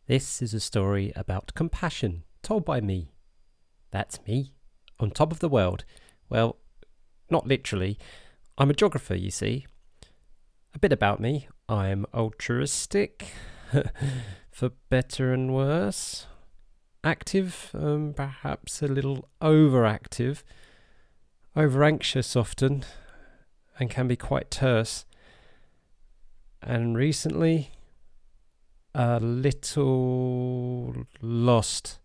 This is a story about compassion, told by me. That's me, on top of the world. Well, not literally. I'm a geographer, you see. A bit about me. I'm altruistic, for better and worse. Active, perhaps a little overactive. Over-anxious often, and can be quite terse. And recently, a little lost.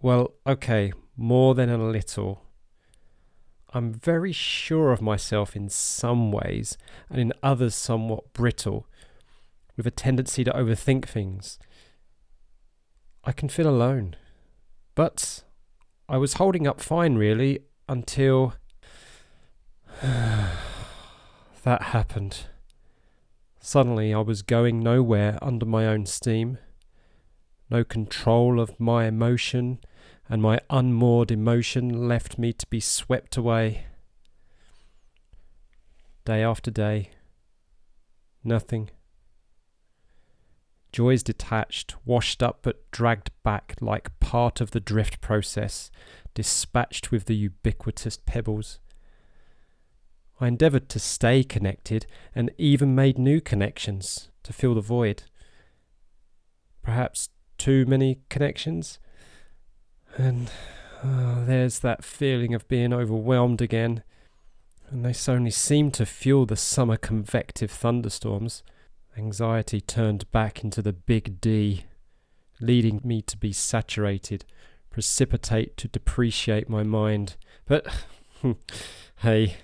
Well, okay, more than a little. I'm very sure of myself in some ways, and in others somewhat brittle, with a tendency to overthink things. I can feel alone. But I was holding up fine, really, until that happened. Suddenly I was going nowhere under my own steam. No control of my emotion, and my unmoored emotion left me to be swept away. Day after day. Nothing. Joys detached, washed up but dragged back like part of the drift process, dispatched with the ubiquitous pebbles. I endeavoured to stay connected and even made new connections to fill the void. Perhaps too many connections? And there's that feeling of being overwhelmed again. And they only seem to fuel the summer convective thunderstorms. Anxiety turned back into the big D, leading me to be saturated, precipitate to depreciate my mind. But, hey,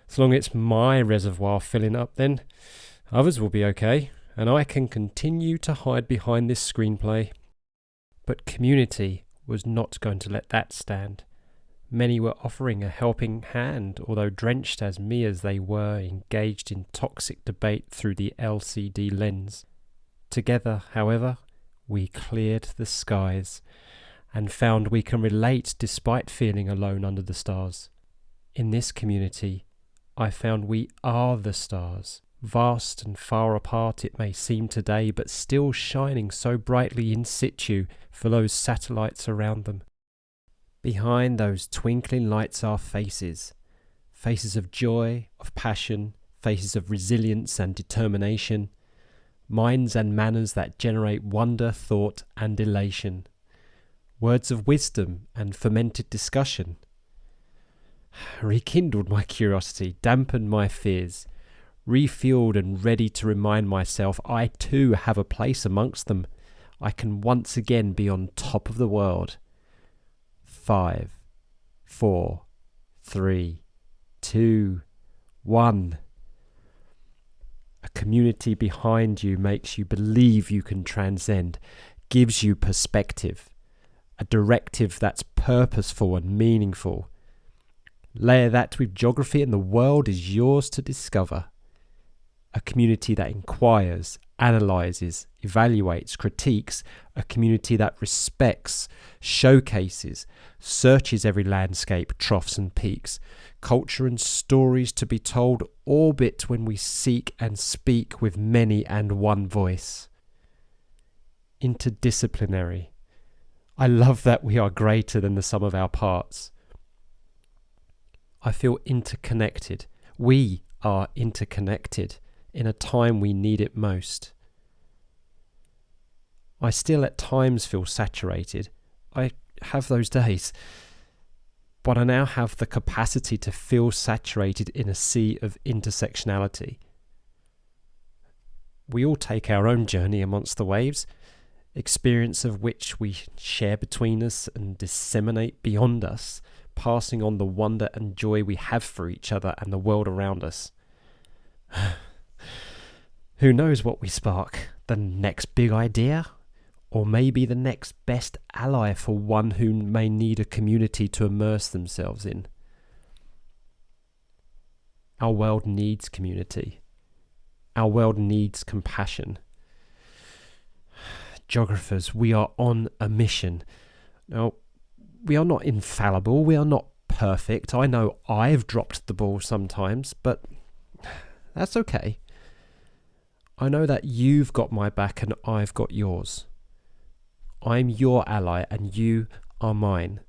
as long as it's my reservoir filling up, then others will be okay, and I can continue to hide behind this screenplay. But community was not going to let that stand. Many were offering a helping hand, although drenched as me as they were, engaged in toxic debate through the LCD lens. Together, however, we cleared the skies and found we can relate despite feeling alone under the stars. In this community, I found we are the stars, vast and far apart it may seem today, but still shining so brightly in situ for those satellites around them. Behind those twinkling lights are faces. Faces of joy, of passion, faces of resilience and determination. Minds and manners that generate wonder, thought and elation. Words of wisdom and fermented discussion. Rekindled my curiosity, dampened my fears. Refueled and ready to remind myself I too have a place amongst them. I can once again be on top of the world. 5, 4, 3, 2, 1. A community behind you makes you believe you can transcend, gives you perspective, a directive that's purposeful and meaningful. Layer that with geography and the world is yours to discover. A community that inquires, analyses, evaluates, critiques, a community that respects, showcases, searches every landscape, troughs and peaks, culture and stories to be told orbit when we seek and speak with many and one voice. Interdisciplinary. I love that we are greater than the sum of our parts. I feel interconnected. We are interconnected in a time we need it most. I still at times feel saturated. I have those days. But I now have the capacity to feel saturated in a sea of intersectionality. We all take our own journey amongst the waves, experience of which we share between us and disseminate beyond us, passing on the wonder and joy we have for each other and the world around us. Who knows what we spark? The next big idea? Or maybe the next best ally for one who may need a community to immerse themselves in. Our world needs community. Our world needs compassion. Geographers, we are on a mission. Now, we are not infallible, we are not perfect. I know I've dropped the ball sometimes, but that's okay. I know that you've got my back and I've got yours. I'm your ally and you are mine.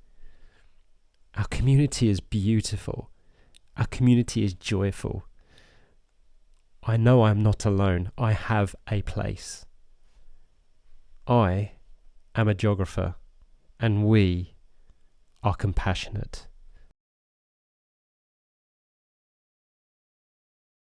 Our community is beautiful. Our community is joyful. I know I'm not alone. I have a place. I am a geographer, and we are compassionate.